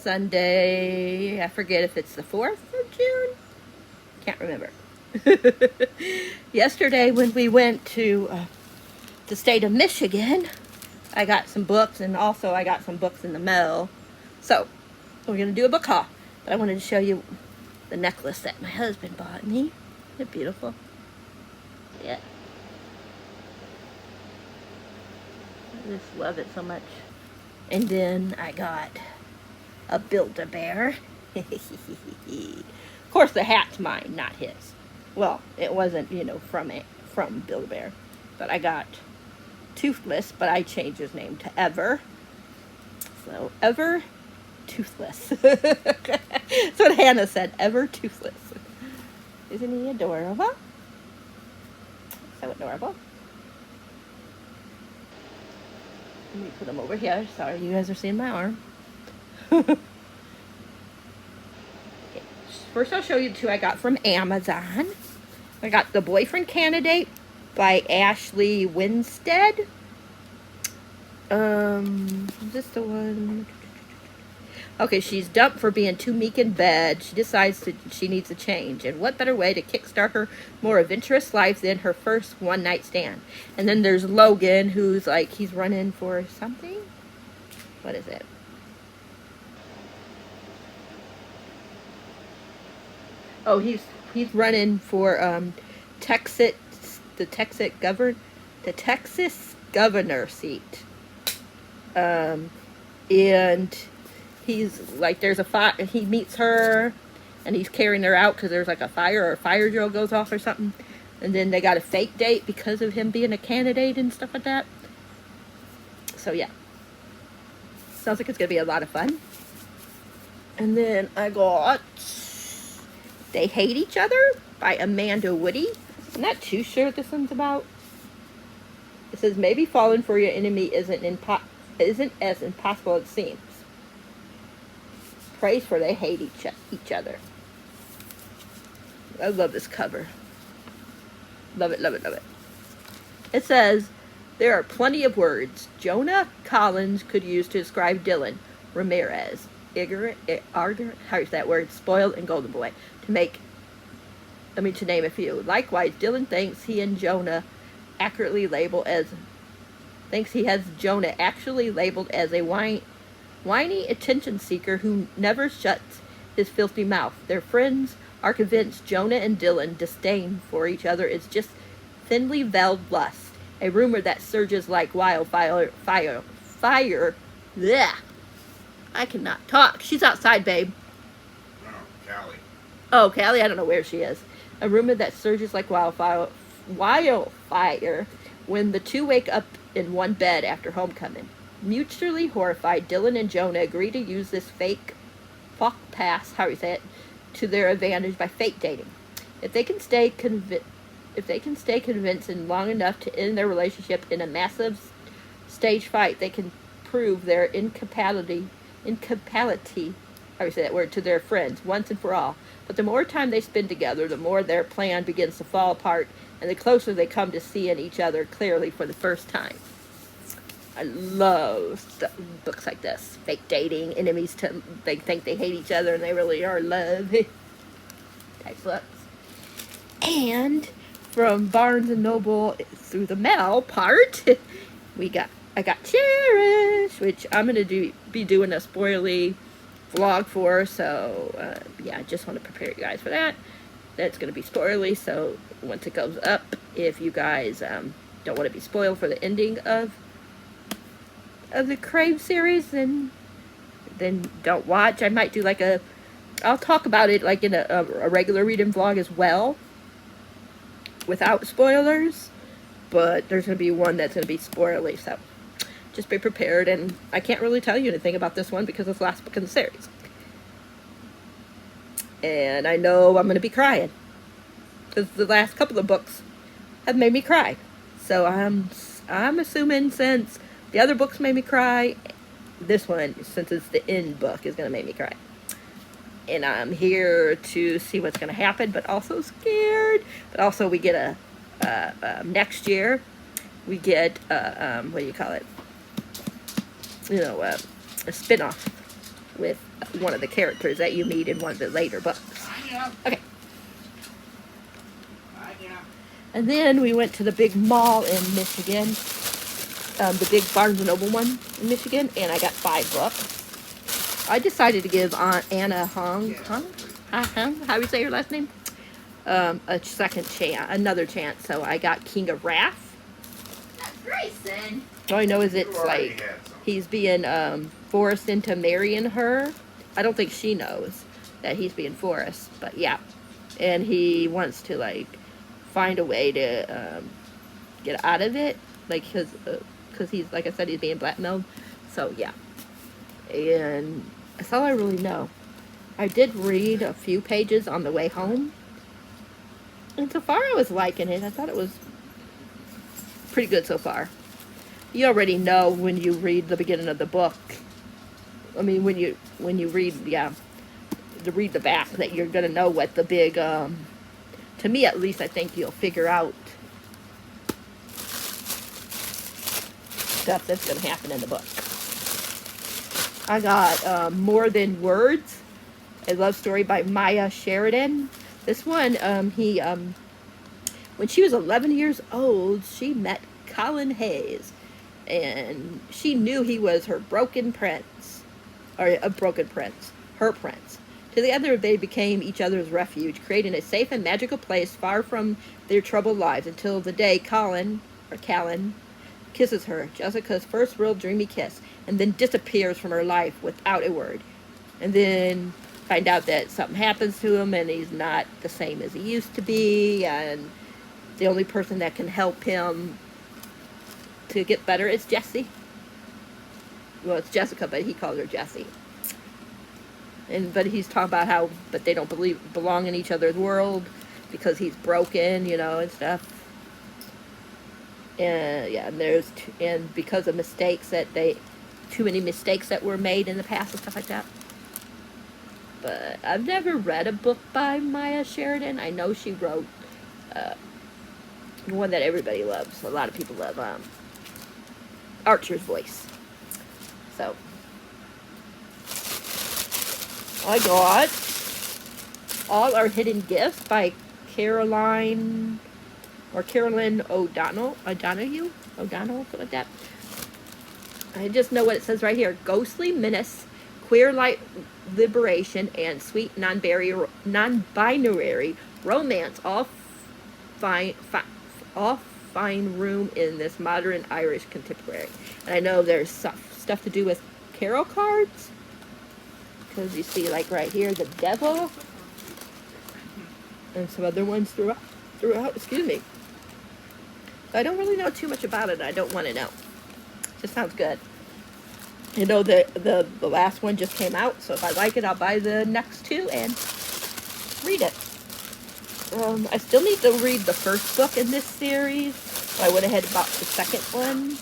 Sunday. I forget if it's the 4th of June. Can't remember. Yesterday when we went to the state of Michigan, I got some books, and also I got some books in the mail. So we're going to do a book haul. But I wanted to show you the necklace that my husband bought me. Isn't it beautiful? Yeah. I just love it so much. And then I got a Build-A-Bear. Of course, the hat's mine, not his. Well, it wasn't, you know, from Build-A-Bear. But I got Toothless, but I changed his name to Ever. So, Ever Toothless. That's what Hannah said, Ever Toothless. Isn't he adorable? So adorable. Let me put him over here. Sorry, you guys are seeing my arm. Okay. First, I'll show you two I got from Amazon. I got The Boyfriend Candidate by Ashley Winstead. Is this the one? Okay, she's dumped for being too meek in bed. She decides that she needs a change. And what better way to kickstart her more adventurous life than her first one-night stand? And then there's Logan, who's like, he's running for something? What is it? Oh, he's running for the Texas governor seat. And he's like, there's a fire. He meets her, and he's carrying her out because there's like a fire, or a fire drill goes off or something. And then they got a fake date because of him being a candidate and stuff like that. So yeah, sounds like it's gonna be a lot of fun. And then I got They Hate Each Other by Amanda Woody. I'm not too sure what this one's about. It says, maybe falling for your enemy isn't as impossible as it seems. Praise for they hate each other. I love this cover. Love it, love it, love it. It says, there are plenty of words Jonah Collins could use to describe Dylan Ramirez. Ignorant, how is that word? Spoiled and golden boy. To name a few. Likewise, Dylan thinks he has Jonah actually labeled as a whiny attention seeker who never shuts his filthy mouth. Their friends are convinced Jonah and Dylan disdain for each other is just thinly veiled lust, a rumor that surges like wildfire. Blech. I cannot talk. She's outside, babe. Oh, Callie. Oh, Callie, I don't know where she is. A rumor that surges like wildfire when the two wake up in one bed after homecoming. Mutually horrified, Dylan and Jonah agree to use this fake pass, to their advantage by fake dating. If they can stay convincing long enough to end their relationship in a massive stage fight, they can prove their incompatibility, to their friends once and for all. But the more time they spend together, the more their plan begins to fall apart, and the closer they come to seeing each other clearly for the first time. I love books like this. Fake dating, enemies they think they hate each other and they really are love type books. And from Barnes and Noble through the mail part, I got Cherish, which I'm gonna be doing a spoilerly vlog for. So yeah, I just want to prepare you guys for that. That's gonna be spoilerly. So once it goes up, if you guys don't want to be spoiled for the ending of the Crave series, then don't watch. I might do like I'll talk about it like in a regular reading vlog as well, without spoilers, but there's going to be one that's going to be spoilerly, so just be prepared. And I can't really tell you anything about this one because it's the last book in the series. And I know I'm going to be crying because the last couple of books have made me cry. So I'm assuming since the other books made me cry, this one, since it's the end book, is going to make me cry. And I'm here to see what's going to happen, but also scared. But also we get next year, we get, what do you call it? A spin-off with one of the characters that you meet in one of the later books. Okay. And then we went to the big mall in Michigan, the big Barnes & Noble one in Michigan, and I got 5 books. I decided to give Aunt Anna how do you say her last name? A second chance, another chance. So I got King of Wrath. That's Grayson. All I know is it's like he's being forced into marrying her. I don't think she knows that he's being forced, but yeah. And he wants to like find a way to get out of it, like because he's, like I said, he's being blackmailed. So yeah, and that's all I really know. I did read a few pages on the way home, and so far I was liking it. I thought it was pretty good so far. You already know when you read the beginning of the book. I mean, when you read, to read the back, that you're gonna know what the big, to me at least, I think you'll figure out stuff that's gonna happen in the book. I got More Than Words, a love story by Maya Sheridan. This one, when she was 11 years old, she met Colin Hayes, and she knew he was her broken prince, or a broken prince, her prince. Together they became each other's refuge, creating a safe and magical place far from their troubled lives, until the day Callan kisses her, Jessica's first real dreamy kiss, and then disappears from her life without a word. And then find out that something happens to him and he's not the same as he used to be, and the only person that can help him to get better is Jessie. Well, it's Jessica, but he calls her Jessie. But he's talking about how, but they don't belong in each other's world because he's broken, and stuff. And yeah, and because of mistakes too many mistakes that were made in the past and stuff like that. But I've never read a book by Maya Sheridan. I know she wrote one that everybody loves. A lot of people love, Archer's Voice. So I got All Our Hidden Gifts by Carolyn O'Donnell, something like that. I just know what it says right here: ghostly menace, queer light liberation, and sweet non-binary romance all find room in this modern Irish contemporary. And I know there's stuff to do with tarot cards, because you see, like right here, the devil, and some other ones throughout. Excuse me. I don't really know too much about it. I don't want to know. Just sounds good. The last one just came out, so if I like it, I'll buy the next 2 and read it. I still need to read the first book in this series. I went ahead and bought the second one.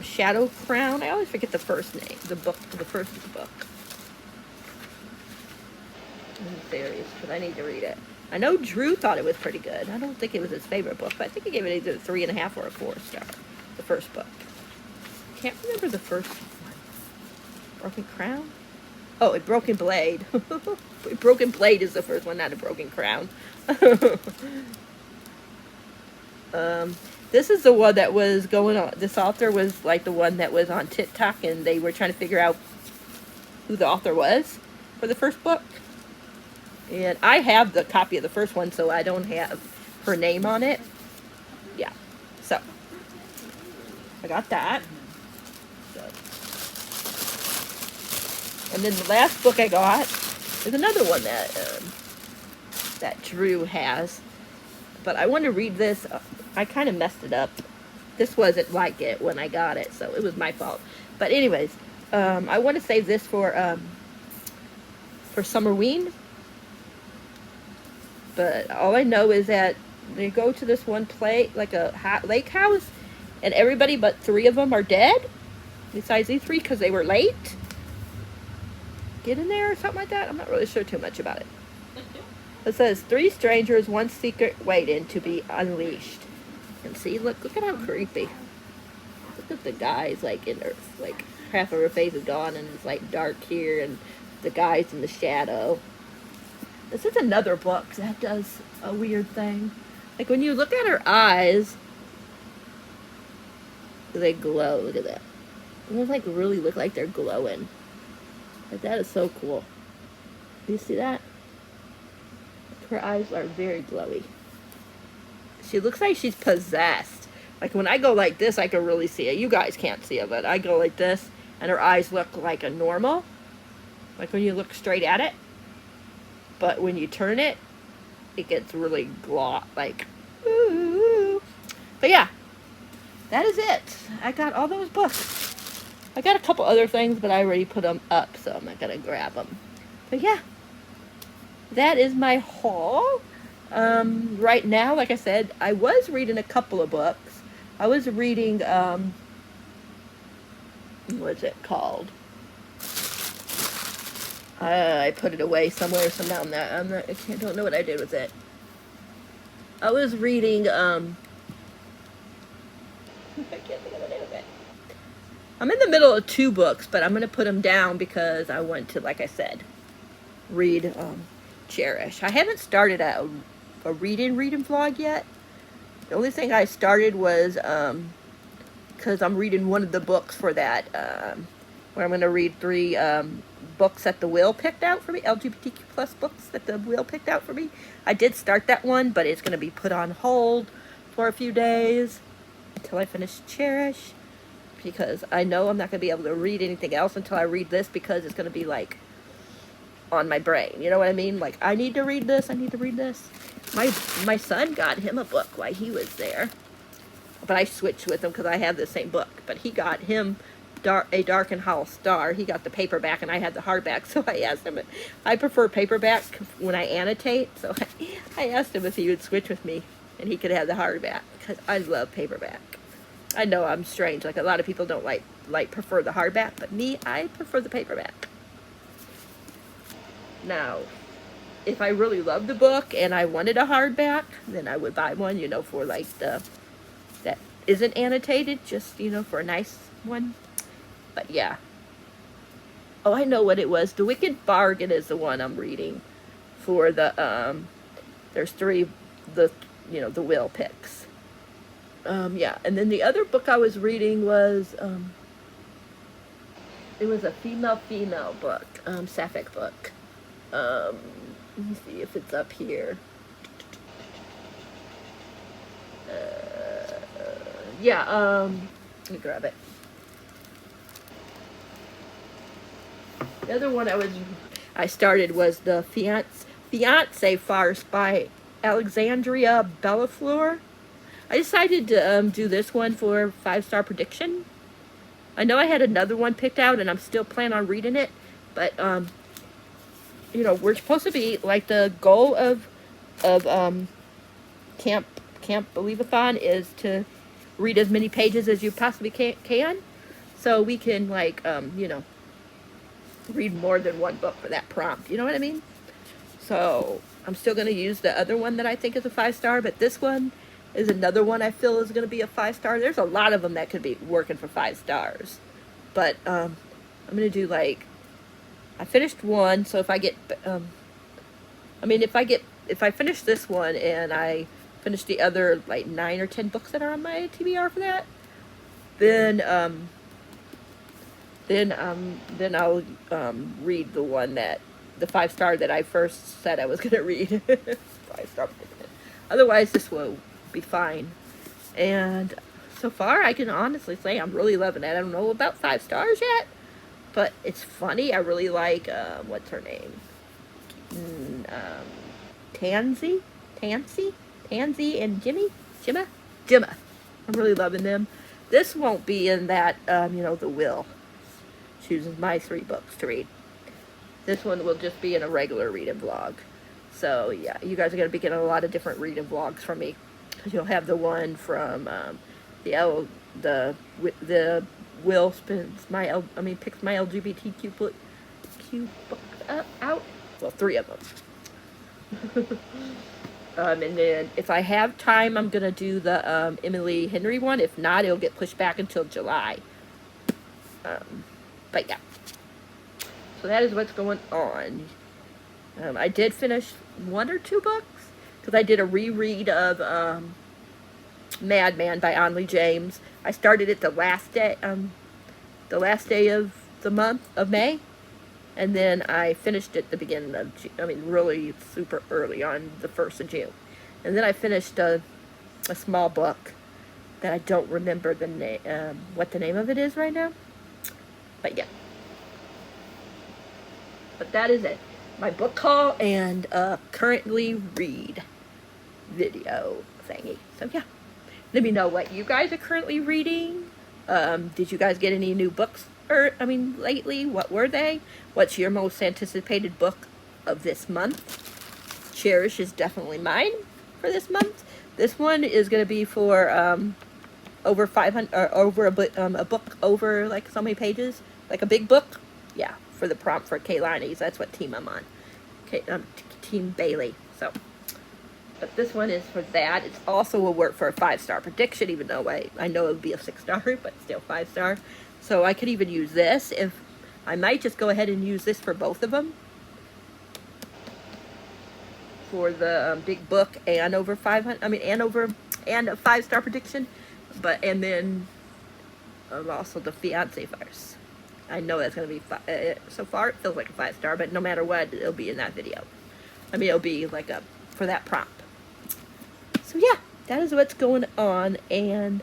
Shadow Crown. I always forget the first name. The first book in the series, because I need to read it. I know Drew thought it was pretty good. I don't think it was his favorite book, but I think he gave it either a 3.5 or a 4-star. The first book. Can't remember the first one. Broken Crown? Oh, A Broken Blade. A Broken Blade is the first one, not A Broken Crown. This is the one that was going on. This author was like the one that was on TikTok, and they were trying to figure out who the author was for the first book. And I have the copy of the first one, so I don't have her name on it. Yeah. So I got that. And then the last book I got is another one that Drew has. But I want to read this. I kind of messed it up. This wasn't like it when I got it, so it was my fault. But anyways, I want to save this for Summerween. But all I know is that they go to this one place, like a lake house, and everybody but 3 of them are dead, besides these 3, because they were late. Get in there or something like that. I'm not really sure too much about it. It says 3 strangers, 1 secret waiting to be unleashed. And see, look at how creepy. look at the guys, like, in her, like, half of her face is gone, and it's, like, dark here, and the guy's in the shadow. This is another book that does a weird thing. Like, when you look at her eyes, they glow. Look at that. They, like, really look like they're glowing. Like, that is so cool. Do you see that? Her eyes are very glowy. She looks like she's possessed. Like, when I go like this, I can really see it. You guys can't see it, but I go like this, and her eyes look like a normal. Like, when you look straight at it. But when you turn it, it gets really like, ooh. But yeah, that is it. I got all those books. I got a couple other things, but I already put them up, so I'm not going to grab them. But yeah, that is my haul. Right now, like I said, I was reading a couple of books. I was reading, what's it called? I put it away somewhere, so now I don't know what I did with it. I was reading, I can't think of the name of it. I'm in the middle of 2 books, but I'm going to put them down because I want to, like I said, read, Cherish. I haven't started a reading vlog yet. The only thing I started was, because I'm reading one of the books for that, where I'm going to read 3, books that the Will picked out for me, LGBTQ plus books that the Will picked out for me. I did start that one, but it's going to be put on hold for a few days until I finish Cherish, because I know I'm not going to be able to read anything else until I read this, because it's going to be like on my brain, you know what I mean? Like, I need to read this, I need to read this. My son got him a book while he was there, but I switched with him because I have the same book, but he got him A Dark and Hollow Star. He got the paperback and I had the hardback, so I asked him, I prefer paperback when I annotate, so I asked him if he would switch with me and he could have the hardback, because I love paperback. I know I'm strange, like a lot of people don't prefer the hardback, but me, I prefer the paperback. Now, if I really loved the book and I wanted a hardback, then I would buy one, you know, for like that isn't annotated, just, you know, for a nice one. But yeah. Oh, I know what it was. The Wicked Bargain is the one I'm reading for the, there's 3, the Will picks. Yeah, and then the other book I was reading was, it was a female book, sapphic book. Let me see if it's up here. Yeah, let me grab it. The other one I started was the Fiance farce by Alexandria Bellafleur. I decided to do this one for 5-star prediction. I know I had another one picked out, and I'm still planning on reading it, but you know, we're supposed to be, like, the goal of Camp Believe-a-thon is to read as many pages as you possibly can, so we can, like, you know, read more than one book for that prompt, you know what I mean? So I'm still going to use the other one that I think is a 5-star, but this one is another one I feel is going to be a 5-star. There's a lot of them that could be working for 5 stars, but I'm going to do, like, I finished one, so if I get, if I finish this one and I finish the other, like, 9 or 10 books that are on my TBR for that, then I'll read the one the 5-star that I first said I was going to read. 5-star. Otherwise, this will be fine. And so far, I can honestly say I'm really loving it. I don't know about 5 stars yet, but it's funny. I really like, what's her name? Tansy and Jimma. I'm really loving them. This won't be in that, you know, the Will chooses my 3 books to read. This one will just be in a regular reading vlog. So yeah, you guys are going to be getting a lot of different reading vlogs from me. You'll have the one from the Will picks my LGBTQ books out. Well, 3 of them. And then if I have time, I'm going to do the Emily Henry one. If not, it'll get pushed back until July. But yeah. So that is what's going on. I did finish 1 or 2 books. Because I did a reread of Madman by Onley James. I started it the last day of the month of May. And then I finished it the beginning of June. I mean, really super early on the 1st of June. And then I finished a small book that I don't remember the name, what the name of it is right now. But yeah. But that is it. My book haul and currently read video thingy. So yeah. Let me know what you guys are currently reading. Did you guys get any new books lately? What were they? What's your most anticipated book of this month? Cherish is definitely mine for this month. This one is going to be for over 500, or over a book over like so many pages, like a big book. Yeah, for the prompt for Kaylani's. That's what team I'm on. Team Bailey. So, but this one is for that. It's also a work for a 5-star prediction, even though I know it would be a 6-star, but still 5-star. So I could even use this. If I might just go ahead and use this for both of them, for the big book and over 500. And a 5-star prediction, and then also the Fiance verse. I know that's gonna be so far it feels like a 5-star, but no matter what, it'll be in that video. It'll be like for that prompt. So yeah, that is what's going on, and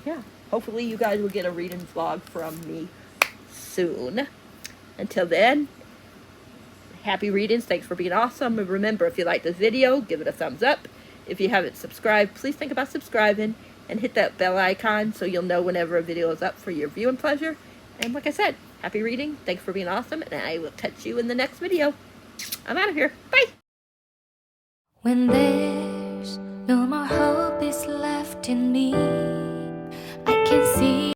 yeah, hopefully you guys will get a reading vlog from me soon. Until then, happy readings. Thanks for being awesome. And remember, if you like this video, give it a thumbs up. If you haven't subscribed, please think about subscribing and hit that bell icon so you'll know whenever a video is up for your viewing pleasure. And like I said, happy reading. Thanks for being awesome, and I will catch you in the next video. I'm out of here. Bye. When there's no more hope is left in me, I can see